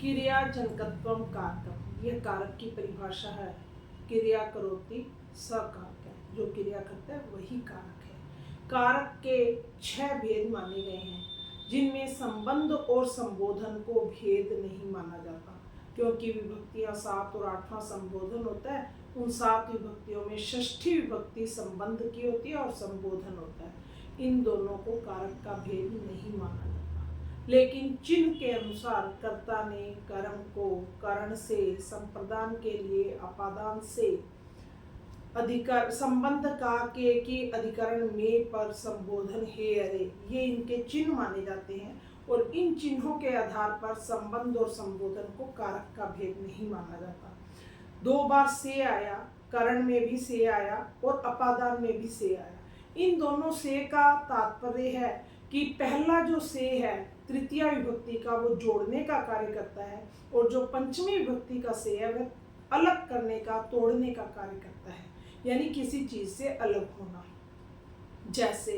क्रिया जनकत्वम कारकम, यह कारक की परिभाषा है। क्रिया करोति स कारक है, जो क्रिया करता है वही कारक है। कारक के 6 भेद माने गए हैं, जिनमें संबंध और संबोधन को भेद नहीं माना जाता, क्योंकि विभक्तियां 7 और 8वां संबोधन होता है। उन 7 विभक्तियों में षष्ठी विभक्ति संबंध की होती है और संबोधन होता है। इन दोनों को कारक का भेद नहीं माना जाता, लेकिन चिन्ह के अनुसार कर्ता ने कर्म को करण से, संप्रदान के लिए अपादान से, अधिकार संबंध का के की अधिकरण में पर संबोधन हे अरे, ये इनके चिन्ह माने जाते हैं। और इन चिन्हों के आधार पर संबंध और संबोधन को कारक का भेद नहीं माना जाता। 2 बार से आया, करण में भी से आया और अपादान में भी से आया। इन दोनों से का तात्पर्य है कि पहला जो से है तृतीय विभक्ति का, वो जोड़ने का कार्य करता है, और जो पंचमी विभक्ति का से है वह अलग करने का, तोड़ने का कार्य करता है, यानी किसी चीज से अलग होना। जैसे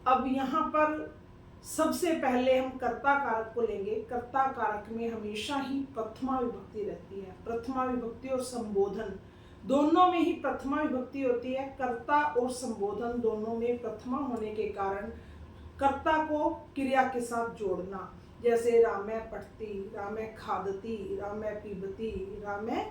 अब यहाँ पर सबसे पहले हम कर्ता कारक को लेंगे। कर्ता कारक में हमेशा ही प्रथमा विभक्ति रहती है। प्रथमा विभक्ति और संबोधन दोनों में ही प्रथमा विभक्ति होती है। कर्ता और संबोधन दोनों में प्रथमा होने के कारण कर्ता को क्रिया के साथ जोड़ना, जैसे रामे पठती, रामे खादती, रामे पीबती, रामे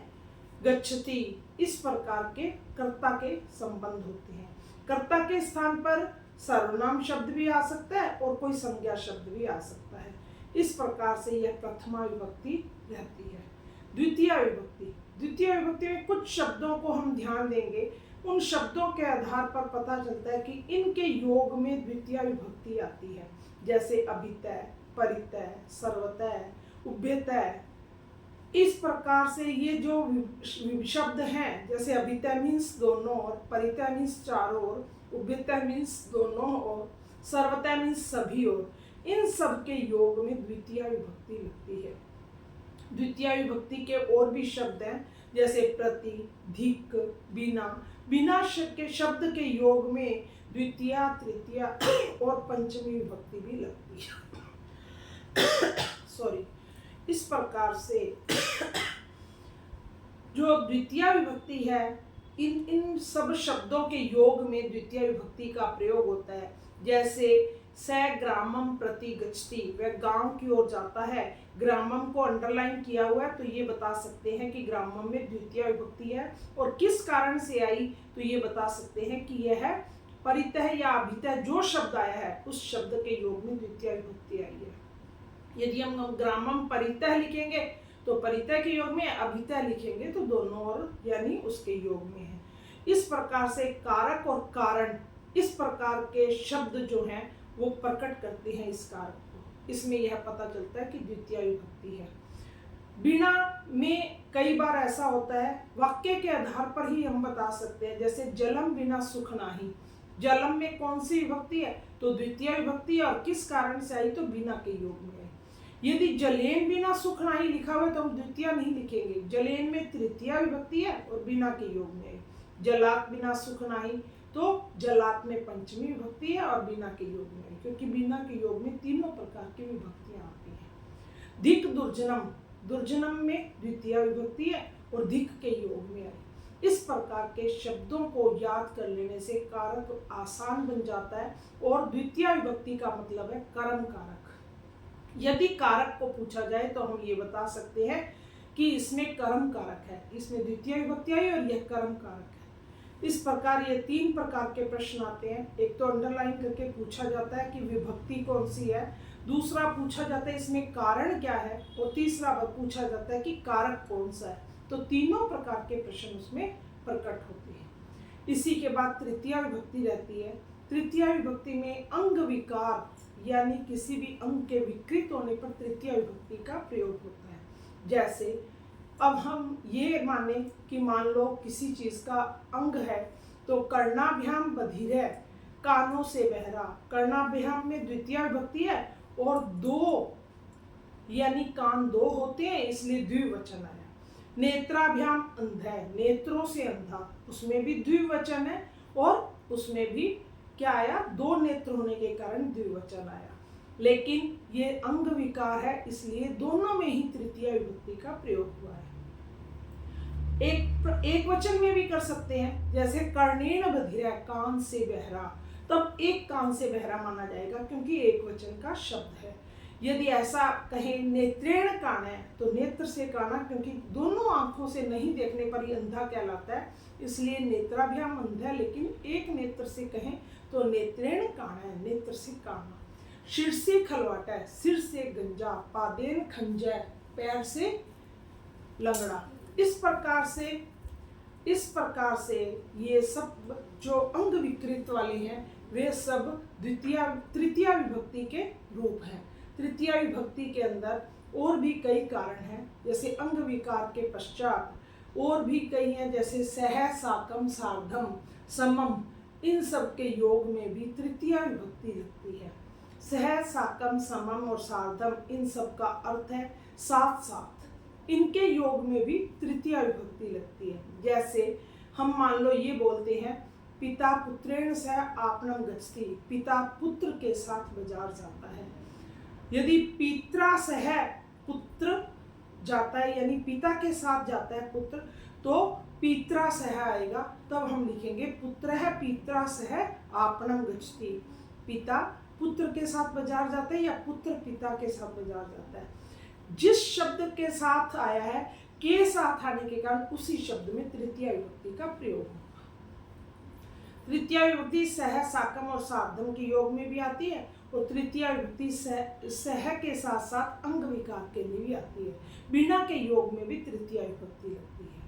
गच्छति, इस प्रकार के कर्ता के संबंध होते हैं। कर्ता के स्थान पर सर्वनाम शब्द भी आ सकता है और कोई संज्ञा शब्द भी आ सकता है। इस प्रकार से यह प्रथमा विभक्ति रहती है। द्वितीय विभक्ति, द्वितीय विभक्ति में कुछ शब्दों को हम ध्यान देंगे। उन शब्दों के आधार पर पता चलता है कि इनके योग में द्वितीय विभक्ति आती है, जैसे अभितय, परितय, सर्वतय, उभयतय। इस प्रकार से ये जो शब्द हैं, जैसे अभितय मीन्स दोनों ओर, परितय मीन्स चारों ओर, उभयतय मीन्स दोनों ओर, सर्वतय मीन्स सभी ओर, इन सब के योग में द्वितीय विभक्ति लगती है। द्वितीय विभक्ति के और भी शब्द हैं, जैसे प्रति, धिक, बिना। बिना के शब्द के योग में द्वितीय, तृतीय और पंचमी विभक्ति भी लगती है। सॉरी। इस प्रकार से जो द्वितीय विभक्ति है, इन सब शब्दों के योग में द्वितीय विभक्ति का प्रयोग होता है। जैसे स ग्रामम प्रति गच्छति, वह गांव की ओर जाता है। ग्रामम को अंडरलाइन किया हुआ है, तो ये बता सकते हैं कि ग्रामम में द्वितीय विभक्ति है। और किस कारण से आई, तो ये बता सकते हैं कि यह है परितः या अभितः, जो शब्द आया है उस शब्द के योग में द्वितीय विभक्ति आई है। यदि हम ग्रामम परितः लिखेंगे तो परितः के योग में, अभितः लिखेंगे तो दोनों ओर यानी उसके योग में है। इस प्रकार से कारक और कारण, इस प्रकार के शब्द जो हैं वो प्रकट करते हैं इस कारक को। इसमें यह पता चलता है कि द्वितीय विभक्ति है। बिना में कई बार ऐसा होता है, वाक्य के आधार पर ही हम बता सकते हैं। जैसे जलम बिना सुख नाही, जलम में कौन सी विभक्ति है, तो द्वितीय विभक्ति, और किस कारण से आई, तो बिना के योग में है। यदि जलेन बिना सुख नाही लिखा हुआ है तो हम द्वितीय नहीं लिखेंगे। जलेन में तृतीय विभक्ति है और बिना के योग में है। जलात बिना सुख नाही, तो जलात में पंचमी विभक्ति है और बिना के योग में है, क्योंकि बिना के योग में तीनों प्रकार की विभक्तियां आती हैं। धिक दुर्जनम, दुर्जनम में द्वितीय विभक्ति है और धिक के योग में है। इस प्रकार के शब्दों को याद कर लेने से कारक आसान बन जाता है, और द्वितीय विभक्ति का मतलब है कर्म कारक। यदि कारक को पूछा जाए तो हम ये बता सकते हैं कि इसमें कर्म कारक है, इसमें द्वितीय विभक्ति आई और यह कर्म कारक है। इस प्रकार ये 3 प्रकार के प्रश्न आते हैं। एक तो अंडरलाइन करके पूछा जाता है कि विभक्ति कौन सी है, दूसरा पूछा जाता है इसमें कारण क्या है, और तीसरा पूछा जाता है कि कारक कौन सा है। तो तीनों प्रकार के प्रश्न उसमें प्रकट होते हैं। इसी के बाद तृतीय विभक्ति रहती है। तृतीय विभक्ति में अंग विकार, यानी किसी भी अंग के विकृत होने पर तृतीय विभक्ति का प्रयोग होता है। जैसे अब हम ये माने कि मान लो किसी चीज का अंग है, तो कर्णाभ्याम बधिर, कानों से बहरा। कर्णाभ्याम में द्वितीय विभक्ति है और 2 यानी कान 2 होते हैं, इसलिए द्विवचन आया। नेत्राभ्याम अंध है, नेत्रों से अंधा, उसमें भी द्विवचन है और उसमें भी क्या आया, 2 नेत्र होने के कारण द्विवचन आया। लेकिन ये अंग विकार है, इसलिए दोनों में ही तृतीया विभक्ति का प्रयोग हुआ है। एक वचन में भी कर सकते हैं, जैसे कर्णेन बधिरा, कान से बहरा, तब एक कान से बहरा माना जाएगा क्योंकि एक वचन का शब्द है। यदि ऐसा कहें नेत्रेण कान है, तो नेत्र से काना, क्योंकि दोनों आंखों से नहीं देखने पर ही अंधा कहलाता है, इसलिए नेत्राभ्याम अंध है, लेकिन एक नेत्र से कहें तो नेत्रेण काना है, नेत्र से काना। सिर से खलवाटा है, सिर से गंजा, पादेन खंजय, पैर से लंगड़ा। इस प्रकार से ये सब जो अंग विकृत वाले हैं वे सब तृतीया विभक्ति के रूप हैं। तृतीया विभक्ति के अंदर और भी कई कारण हैं, जैसे अंग विकार के पश्चात और भी कई हैं, जैसे सह, साकम, सार्धम, समम, इन सब के योग में भी तृतीया विभक्ति लगती है। सह, साकम, समम और सार्धम, इन सब का अर्थ है साथ साथ। इनके योग में भी तृतीया विभक्ति लगती है। जैसे हम मान लो ये बोलते हैं, पिता पुत्रेण सह आपनम गच्छति, पिता पुत्र के साथ बाजार जाता है। यदि पित्रा सह पुत्र जाता है, यानी पिता के साथ जाता है पुत्र, तो पित्रा सह आएगा, तब हम लिखेंगे पुत्रः पित्रा सह आपनम गच्छति। पिता पुत्र के साथ बाजार जाता है या पुत्र पिता के साथ बाजार जाता है। जिस शब्द के साथ आया है, के साथ आने के कारण उसी शब्द में तृतीया विभक्ति का प्रयोग होगा। तृतीया विभक्ति सह, साकम और सार्धम के योग में भी आती है, और तृतीया विभक्ति सह के साथ साथ अंग विकार के लिए भी आती है। बिना के योग में भी तृतीया विभक्ति लगती है।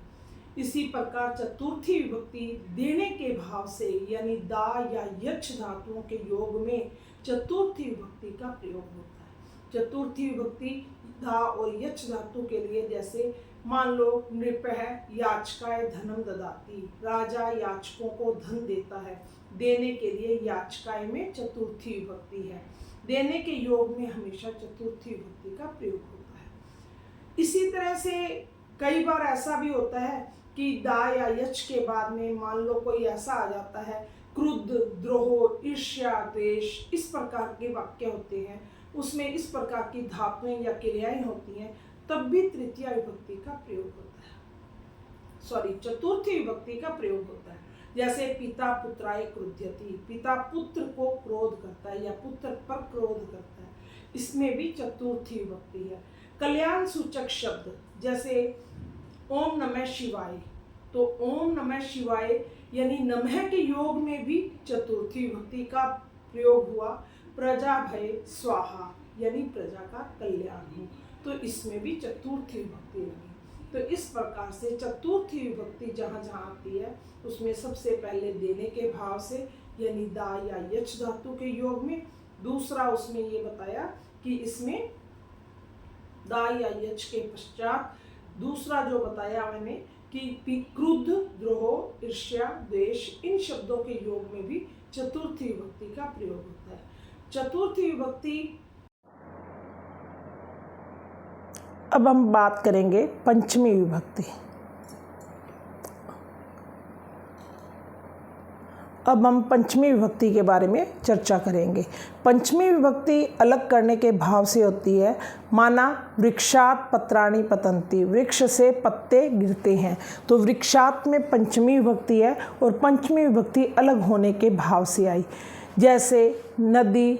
इसी प्रकार चतुर्थी विभक्ति देने के भाव से, यानी दा या यक्ष धातुओं के योग में चतुर्थी विभक्ति का प्रयोग होता है। चतुर्थी विभक्ति धा और यक्ष धातु के लिए, जैसे मान लो नृपः याचकाय धनम ददाति, राजा याचकों को धन देता है। देने के लिए याचकाय में चतुर्थी विभक्ति है। देने के योग में हमेशा चतुर्थी विभक्ति का प्रयोग होता है। इसी तरह से कई बार ऐसा भी होता है कि दा या यच के बाद में मान लो कोई ऐसा आ जाता है, क्रुद्ध, द्रोह, ईर्ष्या, द्वेष, इस प्रकार के वाक्य होते हैं, उसमें इस प्रकार की धातुएं या क्रियाएं होती हैं, तब भी तृतीया विभक्ति का प्रयोग होता है, चतुर्थी विभक्ति का प्रयोग होता है। जैसे पिता पुत्राय क्रुध्यति, पिता पुत्र को क्रोध करता है या पुत्र पर क्रोध करता है, इसमें भी चतुर्थी विभक्ति है। कल्याण सूचक शब्द जैसे ओम नमः शिवाय, तो ओम नमः शिवाय यानी नमः के योग में भी चतुर्थी विभक्ति का प्रयोग हुआ। प्रजा भय स्वाहा यानी प्रजा का कल्याण हो, तो इसमें भी चतुर्थी विभक्ति लगी। तो इस प्रकार से चतुर्थी विभक्ति जहाँ जहाँ आती है उसमें सबसे पहले देने के भाव से यानी दा या यच धातु के योग में, दूसरा उसमें ये बताया कि इसमें दा या यच के पश्चात दूसरा जो बताया मैंने कि क्रुद्ध, द्रोह, ईर्ष्या, द्वेष, इन शब्दों के योग में भी चतुर्थी विभक्ति का प्रयोग होता है। चतुर्थी विभक्ति। अब हम बात करेंगे पंचमी विभक्ति। अब हम पंचमी विभक्ति के बारे में चर्चा करेंगे। पंचमी विभक्ति अलग करने के भाव से होती है। माना वृक्षात पत्राणि पतन्ति, वृक्ष से पत्ते गिरते हैं, तो वृक्षात में पंचमी विभक्ति है और पंचमी विभक्ति अलग होने के भाव से आई। जैसे नदी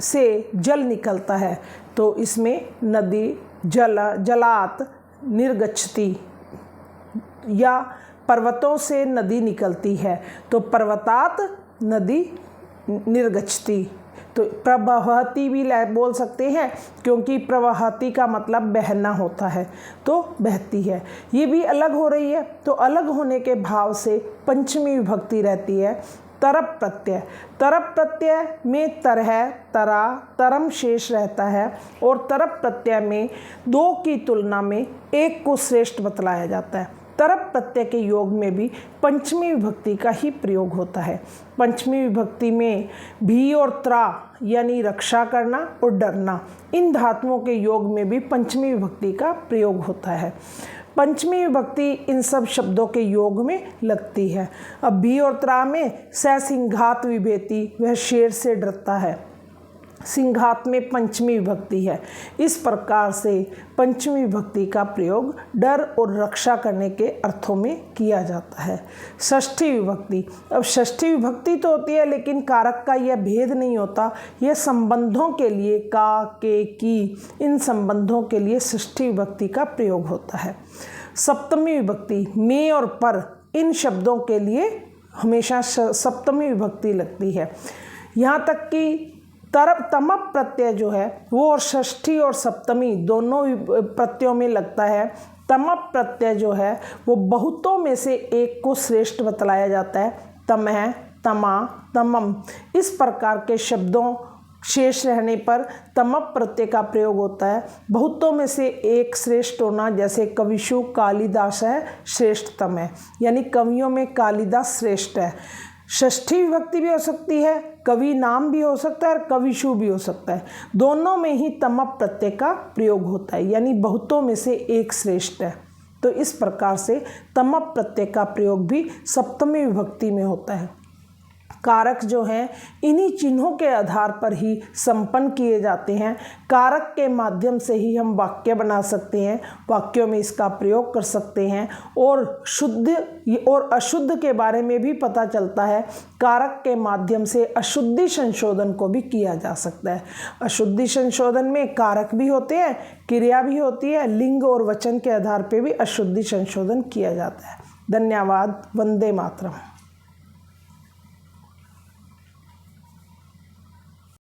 से जल निकलता है, तो इसमें नदी जलात निर्गच्छति, या पर्वतों से नदी निकलती है तो पर्वतात नदी निर्गच्छति। तो प्रवहति भी बोल सकते हैं, क्योंकि प्रवहति का मतलब बहना होता है, तो बहती है। ये भी अलग हो रही है, तो अलग होने के भाव से पंचमी विभक्ति रहती है। तरप प्रत्यय, तरप प्रत्यय में तर है, तरा, तरम शेष रहता है, और तरप प्रत्यय में दो की तुलना में एक को श्रेष्ठ बतलाया जाता है। तरप प्रत्यय के योग में भी पंचमी विभक्ति का ही प्रयोग होता है। पंचमी विभक्ति में भी और त्रा यानी रक्षा करना और डरना, इन धातुओं के योग में भी पंचमी विभक्ति का प्रयोग होता है। पंचमी विभक्ति इन सब शब्दों के योग में लगती है। अब भी और त्रा में स सिंघात विभेति, वह शेर से डरता है। सिंघात में पंचमी विभक्ति है। इस प्रकार से पंचमी विभक्ति का प्रयोग डर और रक्षा करने के अर्थों में किया जाता है। षष्ठी विभक्ति, अब षष्ठी विभक्ति तो होती है लेकिन कारक का यह भेद नहीं होता। यह संबंधों के लिए का, के, की, इन संबंधों के लिए षष्ठी विभक्ति का प्रयोग होता है। सप्तमी विभक्ति, में और पर, इन शब्दों के लिए हमेशा सप्तमी विभक्ति लगती है। यहाँ तक कि तमप प्रत्यय जो है वो और षष्ठी और सप्तमी दोनों प्रत्ययों में लगता है। तमप प्रत्यय जो है वो बहुतों में से एक को श्रेष्ठ बतलाया जाता है। तमह, तमा, तमम, इस प्रकार के शब्दों शेष रहने पर तमप प्रत्यय का प्रयोग होता है। बहुतों में से एक श्रेष्ठ होना, जैसे कविषु कालिदास है श्रेष्ठतम है, यानी कवियों में कालिदास श्रेष्ठ है। षष्ठी विभक्ति भी हो सकती है, कवि नाम भी हो सकता है और कविषु भी हो सकता है। दोनों में ही तमप प्रत्यय का प्रयोग होता है, यानी बहुतों में से एक श्रेष्ठ है। तो इस प्रकार से तमप प्रत्यय का प्रयोग भी सप्तमी विभक्ति में होता है। कारक जो हैं इन्हीं चिन्हों के आधार पर ही संपन्न किए जाते हैं। कारक के माध्यम से ही हम वाक्य बना सकते हैं, वाक्यों में इसका प्रयोग कर सकते हैं और शुद्ध और अशुद्ध के बारे में भी पता चलता है। कारक के माध्यम से अशुद्धि संशोधन को भी किया जा सकता है। अशुद्धि संशोधन में कारक भी होते हैं, क्रिया भी होती है, लिंग और वचन के आधार पर भी अशुद्धि संशोधन किया जाता है। धन्यवाद। वंदे मातरम।